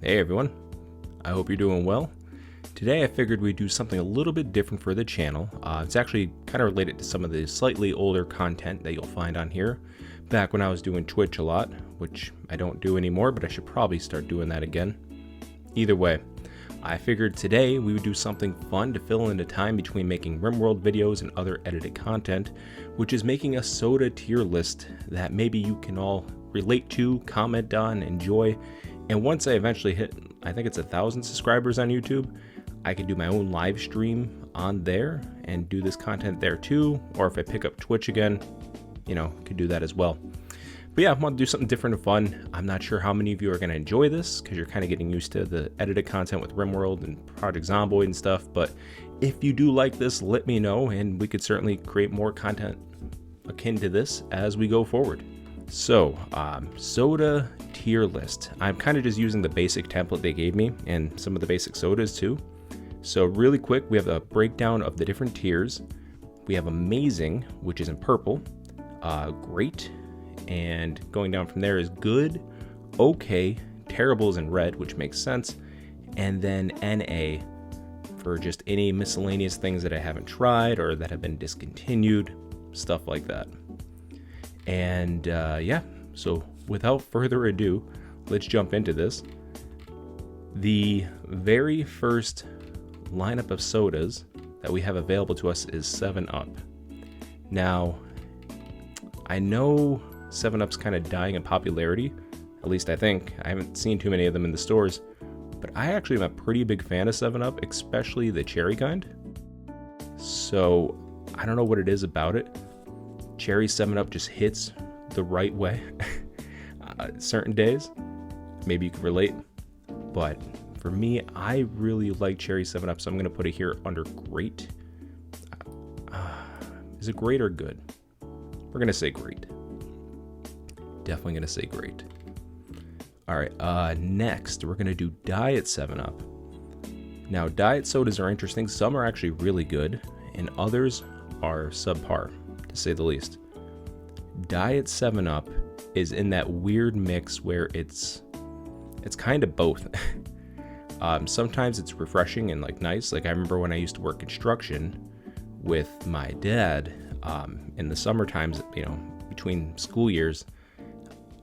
Hey everyone, I hope you're doing well. Today I figured we'd do something a little bit different for the channel. It's actually kind of related to some of the slightly older content that you'll find on here. Back when I was doing Twitch a lot, which I don't do anymore, but I should probably start doing that again. Either way, I figured today we would do something fun to fill in the time between making RimWorld videos and other edited content, which is making a soda tier list that maybe you can all relate to, comment on, enjoy. And once I eventually hit, I think it's 1,000 subscribers on YouTube, I can do my own live stream on there and do this content there too. Or if I pick up Twitch again, could do that as well. But yeah, I want to do something different and fun. I'm not sure how many of you are going to enjoy this because you're kind of getting used to the edited content with RimWorld and Project Zomboid and stuff. But if you do like this, let me know and we could certainly create more content akin to this as we go forward. So, soda tier list. I'm kind of just using the basic template they gave me and some of the basic sodas too. So really quick, we have a breakdown of the different tiers. We have amazing, which is in purple, great, and going down from there is good, okay, terrible is in red, which makes sense, and then NA for just any miscellaneous things that I haven't tried or that have been discontinued, stuff like that. And yeah, so without further ado, let's jump into this. The very first lineup of sodas that we have available to us is 7-Up. Now, I know 7-Up's kind of dying in popularity, at least I think. I haven't seen too many of them in the stores, but I actually am a pretty big fan of 7-Up, especially the cherry kind. So, I don't know what it is about it. Cherry 7-Up just hits the right way certain days. Maybe you can relate, but for me, I really like cherry 7-Up, so I'm going to put it here under great. Is it great or good? We're going to say great. Definitely going to say great. All right, next we're going to do Diet 7-Up. Now, diet sodas are interesting. Some are actually really good, and others are subpar, to say the least. Diet 7-Up is in that weird mix where it's kind of both. Sometimes it's refreshing and nice. I remember when I used to work construction with my dad in the summer times, between school years,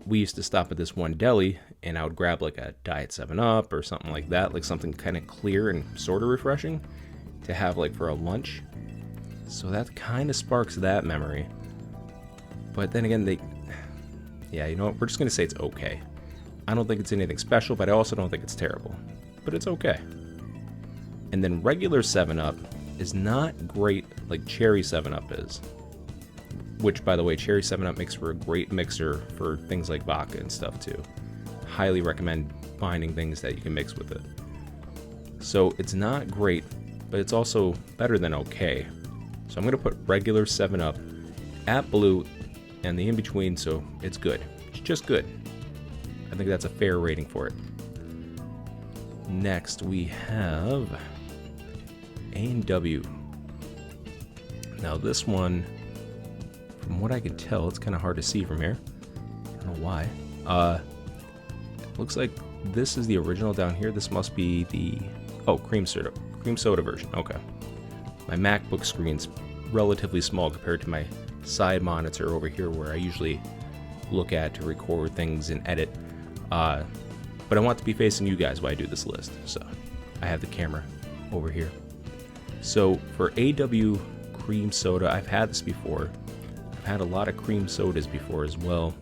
we used to stop at this one deli and I would grab a Diet 7-Up or something like that, something kind of clear and sort of refreshing to have for a lunch. So that kind of sparks that memory. But then again, we're just going to say it's okay. I don't think it's anything special, but I also don't think it's terrible. But it's okay. And then regular 7-Up is not great like cherry 7-Up is. Which, by the way, cherry 7-Up makes for a great mixer for things like vodka and stuff too. Highly recommend finding things that you can mix with it. So it's not great, but it's also better than okay. So I'm going to put regular 7-Up at blue and the in-between, so it's good. It's just good. I think that's a fair rating for it. Next, we have A&W. Now this one, from what I can tell, it's kind of hard to see from here. I don't know why. It looks like this is the original down here. This must be the, cream soda version. Okay. My MacBook screen's relatively small compared to my side monitor over here where I usually look at to record things and edit. But I want to be facing you guys while I do this list, so I have the camera over here. So for AW cream soda, I've had this before. I've had a lot of cream sodas before as well.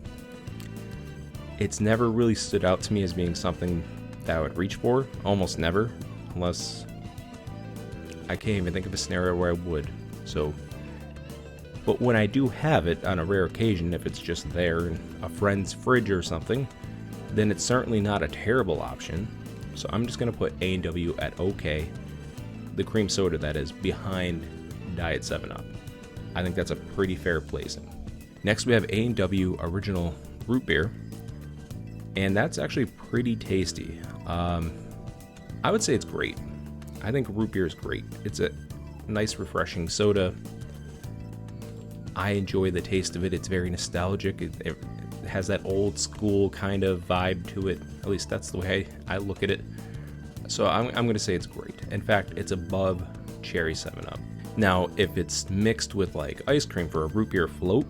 It's never really stood out to me as being something that I would reach for, almost never, unless I can't even think of a scenario where I would. So, but when I do have it on a rare occasion, if it's just there in a friend's fridge or something, then it's certainly not a terrible option. So I'm just going to put A&W at okay, the cream soda that is behind Diet 7-Up. I think that's a pretty fair placing. Next we have A&W Original Root Beer, and that's actually pretty tasty. I would say it's great. I think root beer is great. It's a nice refreshing soda. I enjoy the taste of it. It's very nostalgic. It has that old school kind of vibe to it. At least that's the way I look at it. So I'm going to say it's great. In fact, it's above Cherry 7-Up. Now, if it's mixed with like ice cream for a root beer float,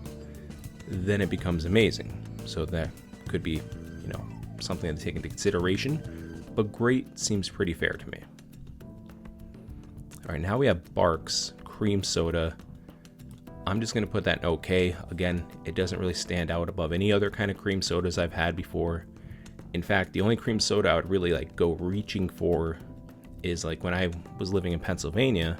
then it becomes amazing. So that could be, something to take into consideration. But great seems pretty fair to me. All right, now we have Barq's cream soda. I'm just going to put that in okay. Again, it doesn't really stand out above any other kind of cream sodas I've had before. In fact, the only cream soda I would really like go reaching for is like when I was living in Pennsylvania,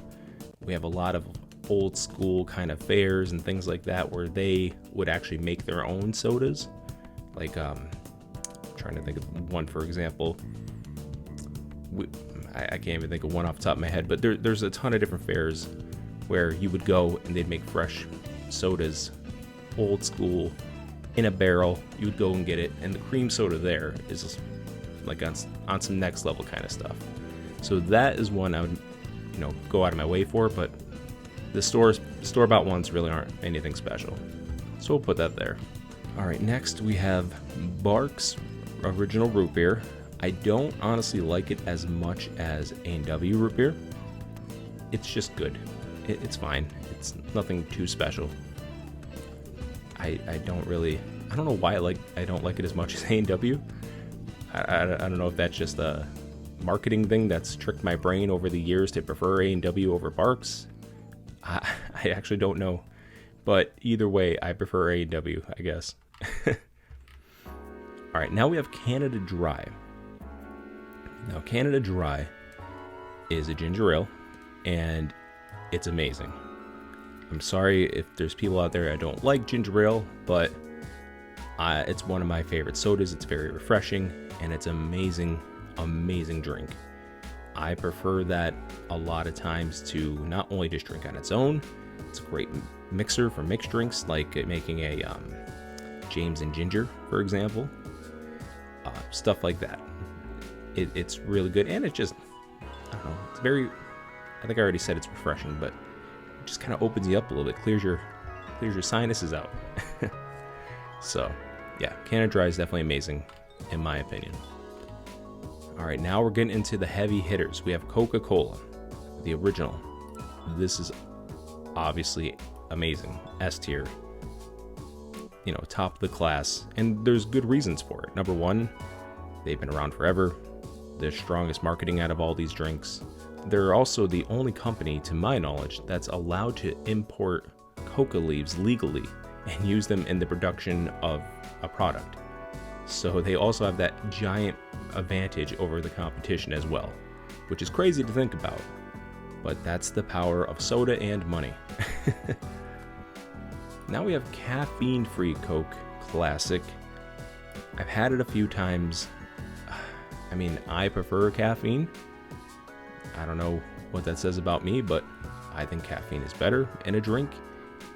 we have a lot of old school kind of fairs and things like that where they would actually make their own sodas. Like, trying to think of one, for example. I can't even think of one off the top of my head, but there's a ton of different fairs where you would go and they'd make fresh sodas, old school, in a barrel. You would go and get it, and the cream soda there is like on some next level kind of stuff. So that is one I would, go out of my way for, but the store-bought ones really aren't anything special. So we'll put that there. All right, next we have Barq's Original Root Beer. I don't honestly like it as much as A&W Root Beer. It's just good. It's fine. It's nothing too special. I don't know why I don't like it as much as A&W. I don't know if that's just a marketing thing that's tricked my brain over the years to prefer A&W over Barq's. I actually don't know. But either way, I prefer A&W, I guess. All right, now we have Canada Dry. Now, Canada Dry is a ginger ale, and it's amazing. I'm sorry if there's people out there that don't like ginger ale, but it's one of my favorite sodas. It's very refreshing, and it's amazing, amazing drink. I prefer that a lot of times to not only just drink on its own. It's a great mixer for mixed drinks, like making a James and Ginger, for example. Stuff like that. It's really good, and it just, I don't know, it's very, I think I already said it's refreshing, but it just kind of opens you up a little bit, clears your sinuses out. So, yeah, Canada Dry is definitely amazing, in my opinion. All right, now we're getting into the heavy hitters. We have Coca-Cola, the original. This is obviously amazing, S tier, top of the class, and there's good reasons for it. Number one, they've been around forever. The strongest marketing out of all these drinks. They're also the only company, to my knowledge, that's allowed to import coca leaves legally and use them in the production of a product. So they also have that giant advantage over the competition as well, which is crazy to think about. But that's the power of soda and money. Now we have caffeine-free Coke Classic. I've had it a few times. I mean, I prefer caffeine. I don't know what that says about me, but I think caffeine is better in a drink.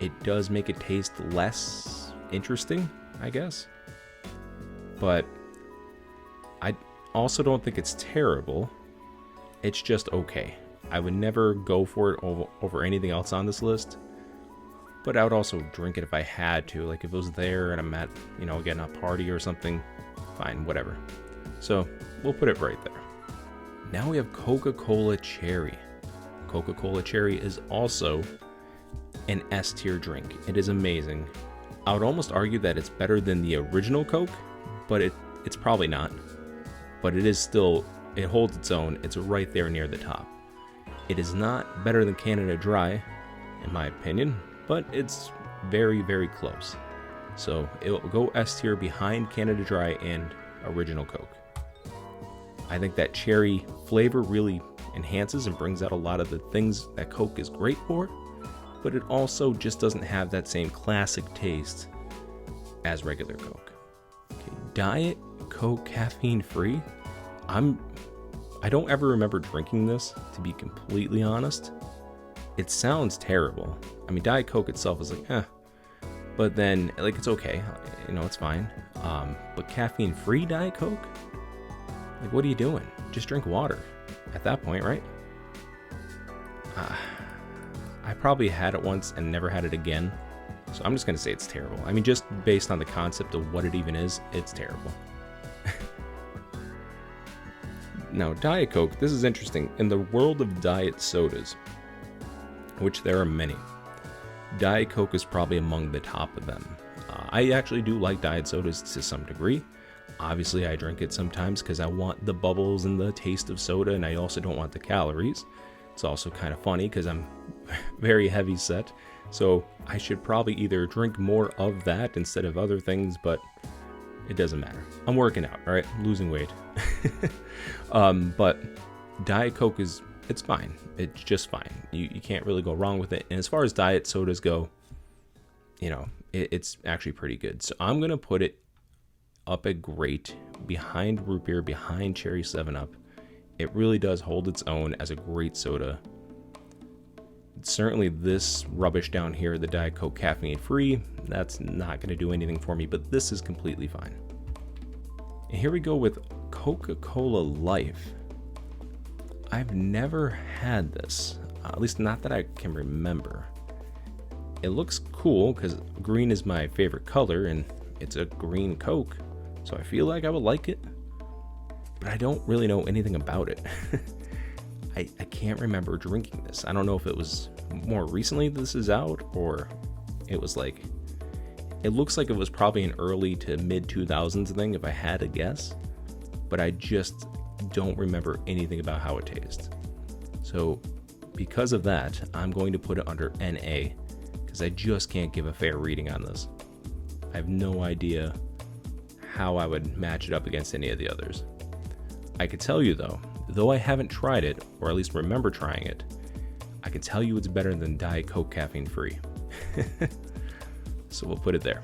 It does make it taste less interesting, I guess. But I also don't think it's terrible. It's just okay. I would never go for it over anything else on this list. But I would also drink it if I had to. Like if it was there and I'm at, again, a party or something, fine, whatever. So we'll put it right there. Now we have Coca-Cola Cherry. Coca-Cola Cherry is also an S tier drink. It is amazing. I would almost argue that it's better than the original Coke, but it's probably not. But it is still, it holds its own. It's right there near the top. It is not better than Canada Dry, in my opinion, but it's very, very close. So it will go S tier behind Canada Dry and original Coke. I think that cherry flavor really enhances and brings out a lot of the things that Coke is great for, but it also just doesn't have that same classic taste as regular Coke. Okay, Diet Coke caffeine free. I don't ever remember drinking this, to be completely honest. It sounds terrible. I mean, Diet Coke itself is like, but then like it's okay, it's fine. But caffeine free Diet Coke? Like, what are you doing? Just drink water at that point, right? I probably had it once and never had it again. So I'm just going to say it's terrible. I mean, just based on the concept of what it even is, it's terrible. Now, Diet Coke, this is interesting. In the world of diet sodas, which there are many, Diet Coke is probably among the top of them. I actually do like diet sodas to some degree. Obviously, I drink it sometimes because I want the bubbles and the taste of soda, and I also don't want the calories. It's also kind of funny because I'm very heavy set, so I should probably either drink more of that instead of other things, but it doesn't matter. I'm working out, all right? I'm losing weight. But Diet Coke it's fine. It's just fine. You can't really go wrong with it. And as far as diet sodas go, you know, it's actually pretty good. So I'm going to put it up at great, behind root beer, behind Cherry 7-Up. It really does hold its own as a great soda. Certainly this rubbish down here, the Diet Coke caffeine free, that's not going to do anything for me, but this is completely fine. And here we go with Coca-Cola Life. I've never had this, at least not that I can remember. It looks cool because green is my favorite color and it's a green Coke, so I feel like I would like it, but I don't really know anything about it. I can't remember drinking this. I don't know if it was more recently this is out, or it was like, it looks like it was probably an early to mid 2000s thing if I had to guess, but I just don't remember anything about how it tastes. So because of that, I'm going to put it under NA because I just can't give a fair reading on this. I have no idea how I would match it up against any of the others. I could tell you though I haven't tried it, or at least remember trying it, I can tell you it's better than Diet Coke caffeine free. So we'll put it there.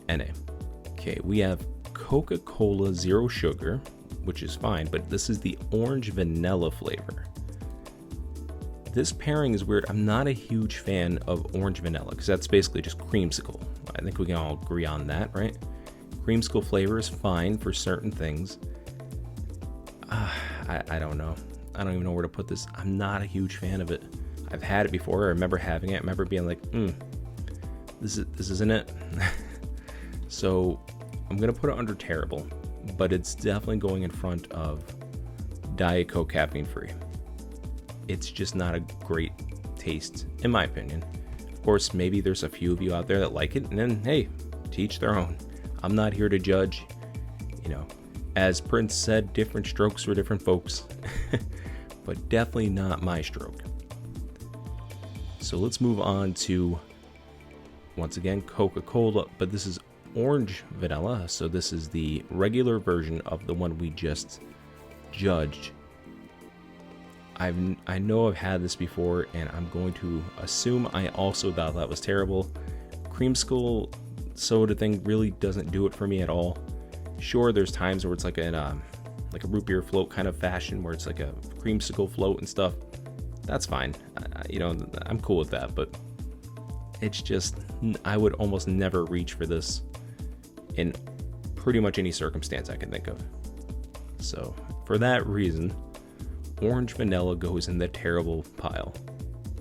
NA. Okay, we have Coca-Cola Zero Sugar, which is fine, but this is the orange vanilla flavor. This pairing is weird. I'm not a huge fan of orange vanilla because that's basically just creamsicle. I think we can all agree on that, right? Creamsicle flavor is fine for certain things. I don't know. I don't even know where to put this. I'm not a huge fan of it. I've had it before. I remember having it. I remember being like, this isn't it. So I'm going to put it under terrible, but it's definitely going in front of Diet Coke caffeine free. It's just not a great taste, in my opinion. Of course, maybe there's a few of you out there that like it, and then, hey, to each their own. I'm not here to judge. You know, as Prince said, different strokes for different folks. But definitely not my stroke. So let's move on to, once again, Coca-Cola, but this is orange vanilla, so this is the regular version of the one we just judged. I know I've had this before, and I'm going to assume I also thought that was terrible. Creamsicle soda thing really doesn't do it for me at all. Sure, there's times where it's like a root beer float kind of fashion, where it's like a creamsicle float and stuff. That's fine. I'm cool with that, but it's just, I would almost never reach for this in pretty much any circumstance I can think of. So for that reason, orange vanilla goes in the terrible pile.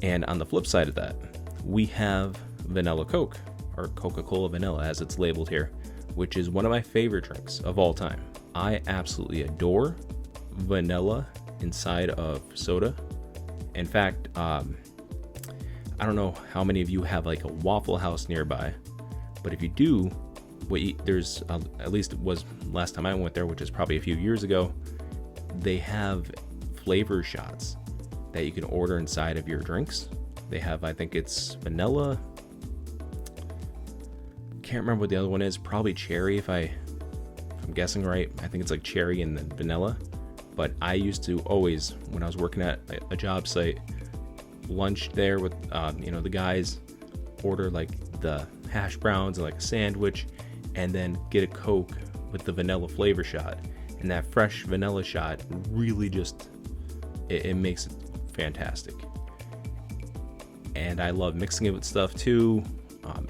And on the flip side of that, we have vanilla Coke, or Coca-Cola Vanilla as it's labeled here, which is one of my favorite drinks of all time. I absolutely adore vanilla inside of soda. In fact, I don't know how many of you have like a Waffle House nearby, but if you do, there's at least it was last time I went there, which is probably a few years ago, they have flavor shots that you can order inside of your drinks. They have, I think it's vanilla. Can't remember what the other one is. Probably cherry if I'm guessing right. I think it's like cherry and then vanilla. But I used to always, when I was working at a job site, lunch there with the guys, order like the hash browns and like a sandwich, and then get a Coke with the vanilla flavor shot. And that fresh vanilla shot really just, it makes it fantastic. And I love mixing it with stuff too.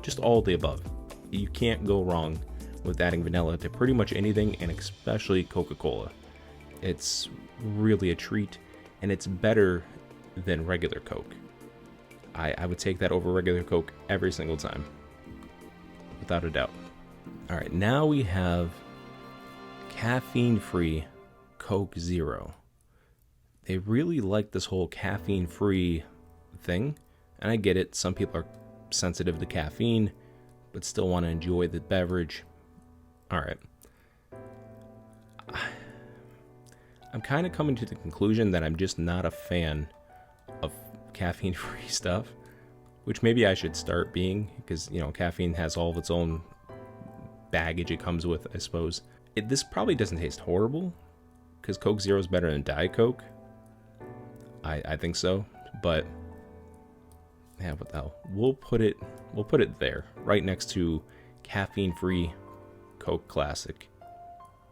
Just all of the above. You can't go wrong with adding vanilla to pretty much anything, and especially Coca-Cola. It's really a treat, and it's better than regular Coke. I would take that over regular Coke every single time. without a doubt. All right, now we have caffeine-free Coke Zero. They really like this whole caffeine-free thing, and I get it. Some people are sensitive to caffeine, but still want to enjoy the beverage. All right. I'm kind of coming to the conclusion that I'm just not a fan of caffeine-free stuff, which maybe I should start being, because, you know, caffeine has all of its own baggage it comes with, I suppose. This probably doesn't taste horrible, because Coke Zero is better than Diet Coke. I think so, but yeah, what the hell? We'll put it there, right next to caffeine-free Coke Classic.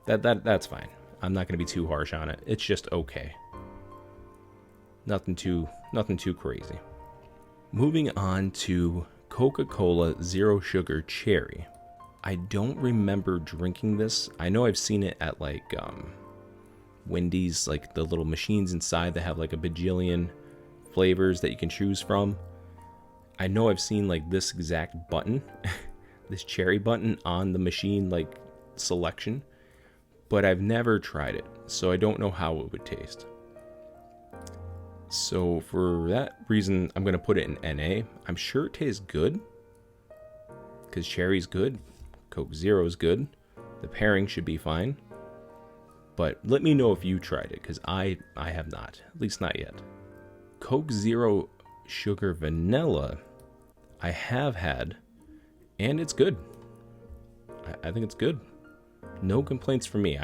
That's fine. I'm not gonna be too harsh on it. It's just okay. Nothing too crazy. Moving on to Coca-Cola Zero Sugar Cherry. I don't remember drinking this. I know I've seen it at like Wendy's, like the little machines inside that have like a bajillion flavors that you can choose from. I know I've seen like this exact button, this cherry button on the machine like selection, but I've never tried it, so I don't know how it would taste. So for that reason, I'm gonna put it in NA. I'm sure it tastes good, because cherry's good, Coke Zero's good, the pairing should be fine. But let me know if you tried it, because I have not, at least not yet. Coke Zero Sugar Vanilla, I have had, and it's good. I think it's good. No complaints from me.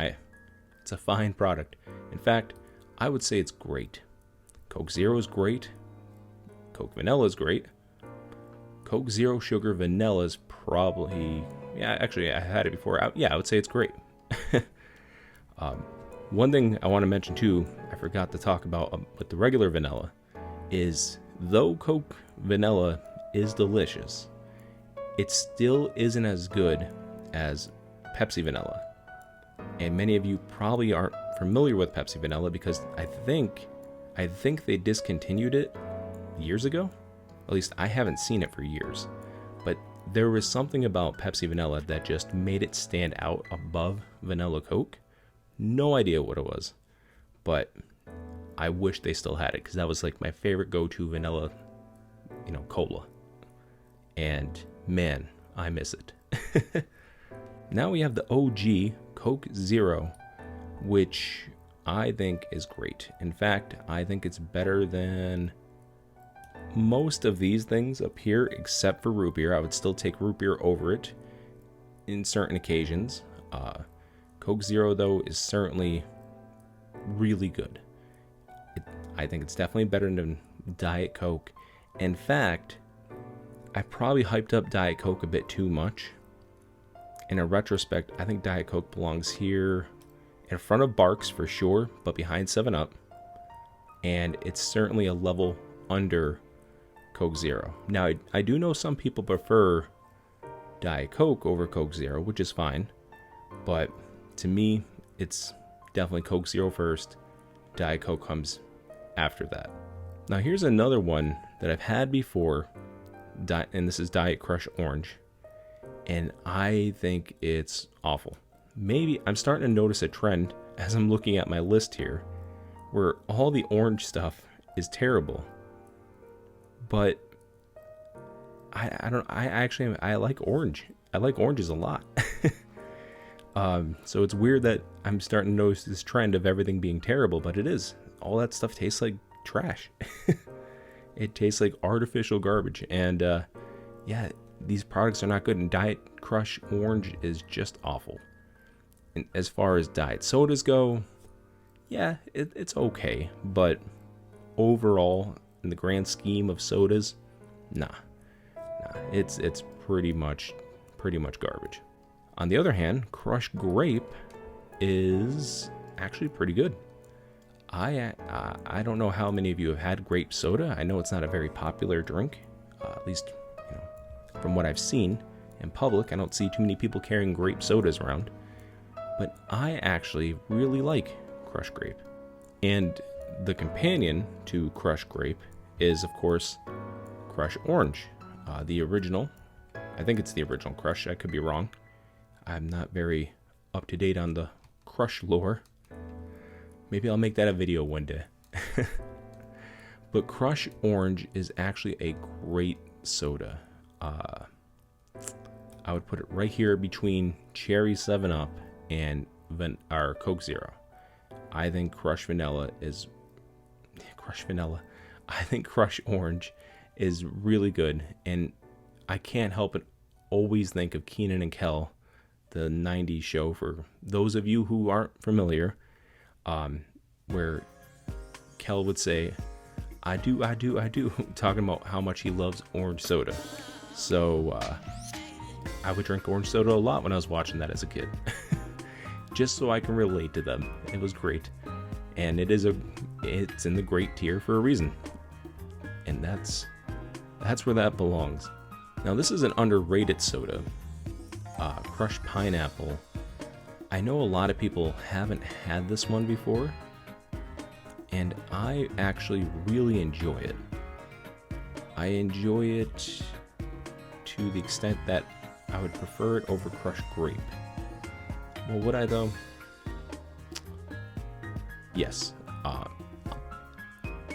It's a fine product. In fact, I would say it's great. Coke Zero is great. Coke Vanilla is great. Coke Zero Sugar Vanilla is probably, yeah, actually I had it before. I would say it's great. One thing I want to mention too, I forgot to talk about with the regular vanilla, is though Coke Vanilla is delicious, it still isn't as good as Pepsi Vanilla. And many of you probably aren't familiar with Pepsi Vanilla, because I think they discontinued it years ago. At least I haven't seen it for years. But there was something about Pepsi Vanilla that just made it stand out above Vanilla Coke. No idea what it was, but I wish they still had it, because that was like my favorite go-to vanilla, cola. And man, I miss it. Now we have the OG Coke Zero, which I think is great. In fact, I think it's better than most of these things up here, except for root beer. I would still take root beer over it in certain occasions. Coke Zero, though, is certainly really good. I think it's definitely better than Diet Coke. In fact, I probably hyped up Diet Coke a bit too much. In a retrospect, I think Diet Coke belongs here in front of Barks for sure, but behind 7-Up. And it's certainly a level under Coke Zero. Now, I do know some people prefer Diet Coke over Coke Zero, which is fine. But to me, it's definitely Coke Zero first. Diet Coke comes after that. Now here's another one that I've had before, and this is Diet Crush Orange. And I think it's awful. Maybe I'm starting to notice a trend as I'm looking at my list here, where all the orange stuff is terrible. But I like orange. I like oranges a lot. So it's weird that I'm starting to notice this trend of everything being terrible, but it is. All that stuff tastes like trash. It tastes like artificial garbage. And yeah, these products are not good. And Diet Crush Orange is just awful. And as far as diet sodas go, yeah, it's okay. But overall, in the grand scheme of sodas, nah, it's pretty much garbage. On the other hand, Crush Grape is actually pretty good. I don't know how many of you have had grape soda. I know it's not a very popular drink, at least from what I've seen in public. I don't see too many people carrying grape sodas around, but I actually really like Crush Grape. And the companion to Crush Grape is, of course, Crush Orange, the original I think it's the original Crush. I could be wrong. I'm not very up to date on the Crush lore. Maybe I'll make that a video one day. But Crush Orange is actually a great soda. I would put it right here between Cherry 7-Up and our Coke Zero. I think Crush Orange is really good, and I can't help but always think of Kenan and Kel, the 90s show, for those of you who aren't familiar, where Kel would say, I do, talking about how much he loves orange soda. So I would drink orange soda a lot when I was watching that as a kid. Just so I can relate to them. It was great. And it's in the great tier for a reason. And that's where that belongs. Now this is an underrated soda. Crushed Pineapple. I know a lot of people haven't had this one before, and I actually really enjoy it. I enjoy it to the extent that I would prefer it over Crushed Grape. Well, would I though? Yes.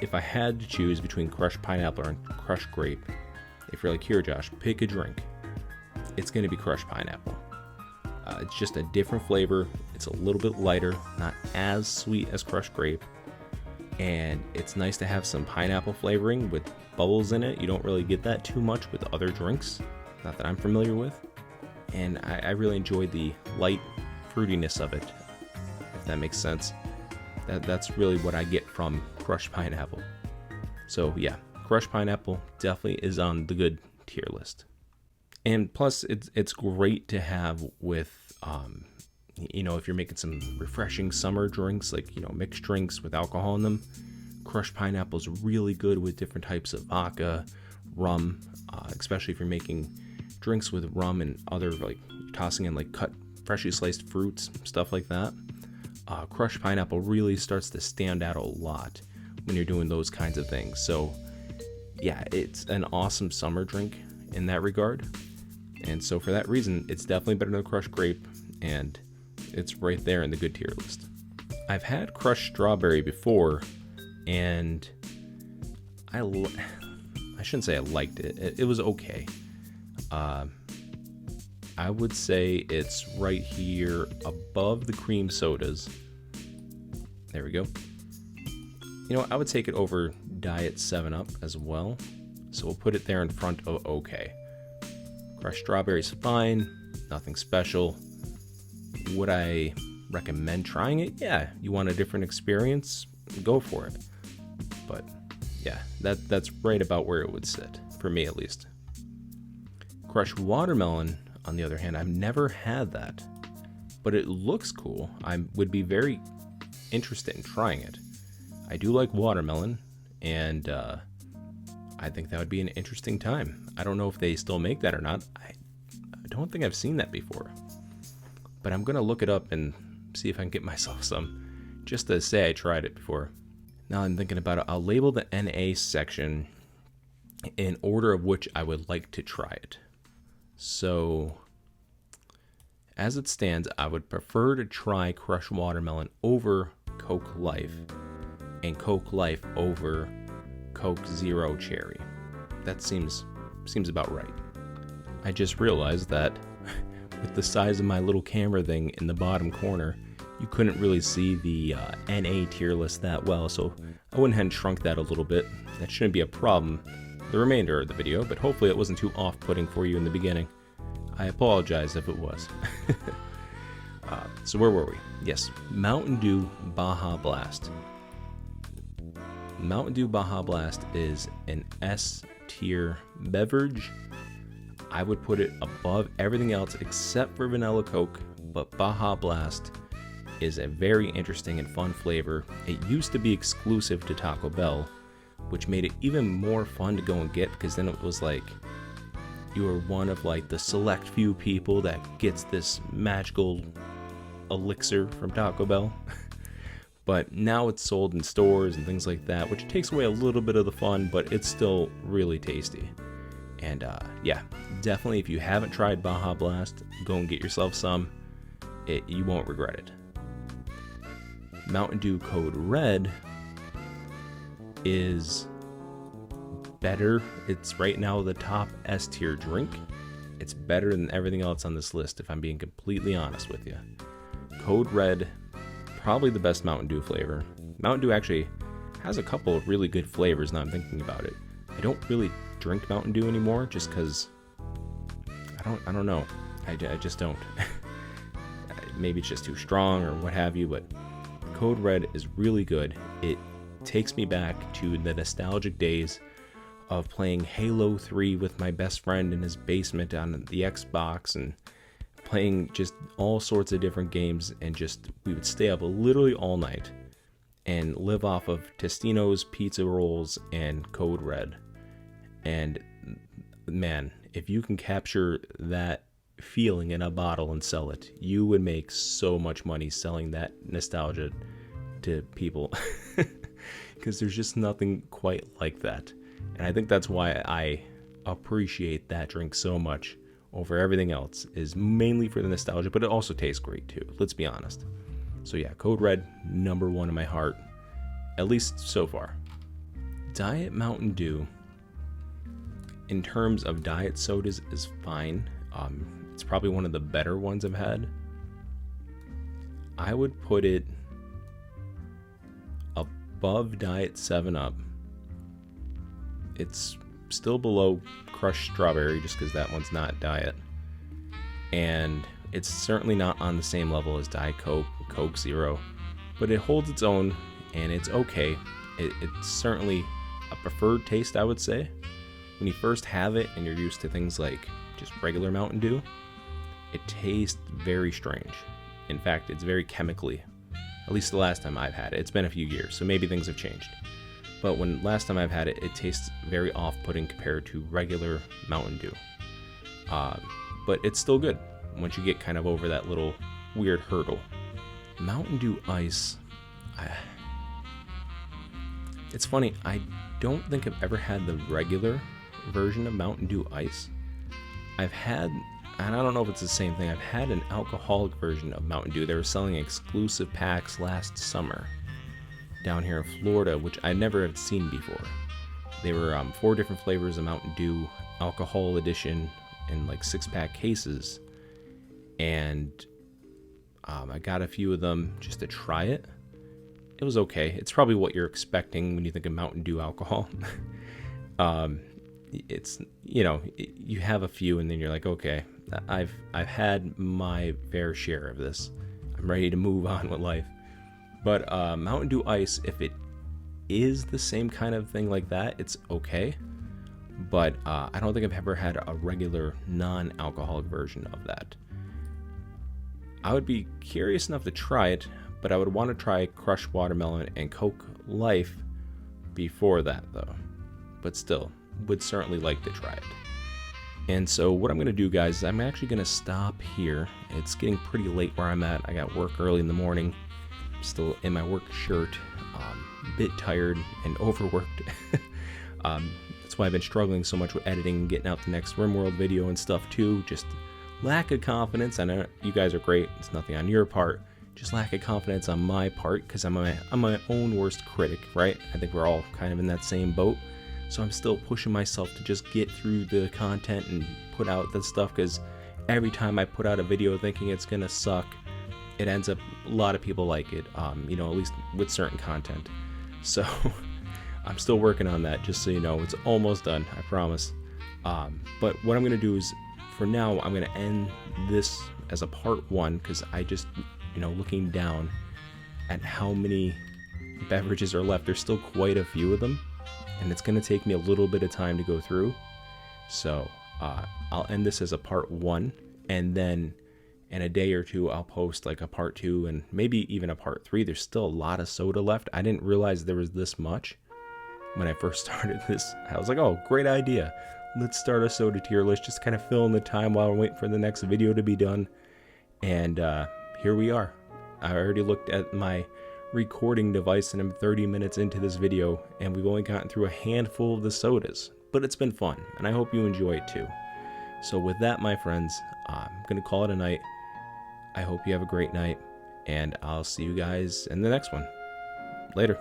If I had to choose between Crushed Pineapple and Crushed Grape, if you're like, here Josh, pick a drink, it's going to be Crushed Pineapple. It's just a different flavor. It's a little bit lighter, not as sweet as Crushed Grape, and it's nice to have some pineapple flavoring with bubbles in it. You don't really get that too much with other drinks, not that I'm familiar with, and I really enjoyed the light fruitiness of it, if that makes sense. That's really what I get from Crushed Pineapple. So yeah, Crushed Pineapple definitely is on the good tier list. And plus, it's great to have with, if you're making some refreshing summer drinks, like, mixed drinks with alcohol in them. Crushed Pineapple is really good with different types of vodka, rum, especially if you're making drinks with rum and other, like, tossing in, like, cut, freshly sliced fruits, stuff like that. Crushed Pineapple really starts to stand out a lot when you're doing those kinds of things. So, yeah, it's an awesome summer drink in that regard. And so for that reason, it's definitely better than Crushed Grape, and it's right there in the good tier list. I've had Crushed Strawberry before, and I shouldn't say I liked it. It was okay. I would say it's right here above the cream sodas. There we go. I would take it over Diet 7-Up as well. So we'll put it there in front of okay. Crushed Strawberry's fine, nothing special. Would I recommend trying it? Yeah, you want a different experience? Go for it. But yeah, that's right about where it would sit, for me at least. Crushed Watermelon, on the other hand, I've never had that, but it looks cool. I would be very interested in trying it. I do like watermelon, and I think that would be an interesting time. I don't know if they still make that or not. I don't think I've seen that before. But I'm going to look it up and see if I can get myself some, just to say I tried it before. Now I'm thinking about it. I'll label the NA section in order of which I would like to try it. So, as it stands, I would prefer to try Crushed Watermelon over Coke Life, and Coke Life over Coke Zero Cherry. That seems about right. I just realized that with the size of my little camera thing in the bottom corner, you couldn't really see the NA tier list that well, so I went ahead and shrunk that a little bit. That shouldn't be a problem the remainder of the video, but hopefully it wasn't too off-putting for you in the beginning. I apologize if it was. So where were we? Yes, Mountain Dew Baja Blast. Mountain Dew Baja Blast is an S tier beverage. I would put it above everything else except for Vanilla Coke, but Baja Blast is a very interesting and fun flavor. It used to be exclusive to Taco Bell, which made it even more fun to go and get, because then it was like you were one of like the select few people that gets this magical elixir from Taco Bell. But now it's sold in stores and things like that, which takes away a little bit of the fun, but it's still really tasty. And yeah, definitely if you haven't tried Baja Blast, go and get yourself some. You won't regret it. Mountain Dew Code Red is better. It's right now the top S tier drink. It's better than everything else on this list, if I'm being completely honest with you. Code Red, probably the best Mountain Dew flavor. Mountain Dew actually has a couple of really good flavors now I'm thinking about it. I don't really drink Mountain Dew anymore just because I don't know. I just don't. Maybe it's just too strong or what have you, but Code Red is really good. It takes me back to the nostalgic days of playing Halo 3 with my best friend in his basement on the Xbox and playing just all sorts of different games, and just we would stay up literally all night and live off of Tostino's pizza rolls and Code Red. And man, if you can capture that feeling in a bottle and sell it, you would make so much money selling that nostalgia to people. Because there's just nothing quite like that. And I think that's why I appreciate that drink so much over everything else, is mainly for the nostalgia, but it also tastes great too, let's be honest. So yeah, Code Red, number one in my heart, at least so far. Diet Mountain Dew, in terms of diet sodas, is fine. It's probably one of the better ones I've had. I would put it above Diet 7-Up. It's still below Crushed Strawberry just because that one's not diet. And it's certainly not on the same level as Diet Coke, Coke Zero. But it holds its own and it's okay. It's certainly a preferred taste, I would say. When you first have it and you're used to things like just regular Mountain Dew, it tastes very strange. In fact, it's very chemically. At least the last time I've had it. It's been a few years, so maybe things have changed. But when last time I've had it, it tastes very off-putting compared to regular Mountain Dew. But it's still good once you get kind of over that little weird hurdle. Mountain Dew Ice. It's funny, I don't think I've ever had the regular version of Mountain Dew Ice. I've had, and I don't know if it's the same thing, I've had an alcoholic version of Mountain Dew. They were selling exclusive packs last summer down here in Florida, which I never had seen before. They were 4 different flavors of Mountain Dew alcohol edition in like 6-pack cases, and I got a few of them just to try it. It was okay. It's probably what you're expecting when you think of Mountain Dew alcohol. It's, you know, you have a few and then you're like, okay, I've had my fair share of this. I'm ready to move on with life. But Mountain Dew Ice, if it is the same kind of thing like that, it's okay. But I don't think I've ever had a regular non-alcoholic version of that. I would be curious enough to try it, but I would want to try Crushed Watermelon and Coke Life before that, though. But still, would certainly like to try it. And so what I'm going to do, guys, is I'm actually going to stop here. It's getting pretty late where I'm at. I got work early in the morning. I'm still in my work shirt. A bit tired and overworked. That's why I've been struggling so much with editing and getting out the next RimWorld video and stuff too. Just lack of confidence. I know you guys are great. It's nothing on your part. Just lack of confidence on my part because I'm my own worst critic, right? I think we're all kind of in that same boat. So I'm still pushing myself to just get through the content and put out the stuff, because every time I put out a video thinking it's gonna suck, it ends up, a lot of people like it, you know, at least with certain content. So I'm still working on that, just so you know. It's almost done, I promise. But what I'm gonna do is, for now, I'm gonna end this as a part 1, because I just, you know, looking down at how many beverages are left, there's still quite a few of them. And it's going to take me a little bit of time to go through. So I'll end this as a part 1. And then in a day or two, I'll post like a part 2 and maybe even a part 3. There's still a lot of soda left. I didn't realize there was this much when I first started this. I was like, oh, great idea. Let's start a soda tier list. Just kind of fill in the time while we're waiting for the next video to be done. And here we are. I already looked at my recording device and I'm 30 minutes into this video, and we've only gotten through a handful of the sodas, but it's been fun, and I hope you enjoy it too. So with that, my friends, I'm going to call it a night. I hope you have a great night, and I'll see you guys in the next one. Later.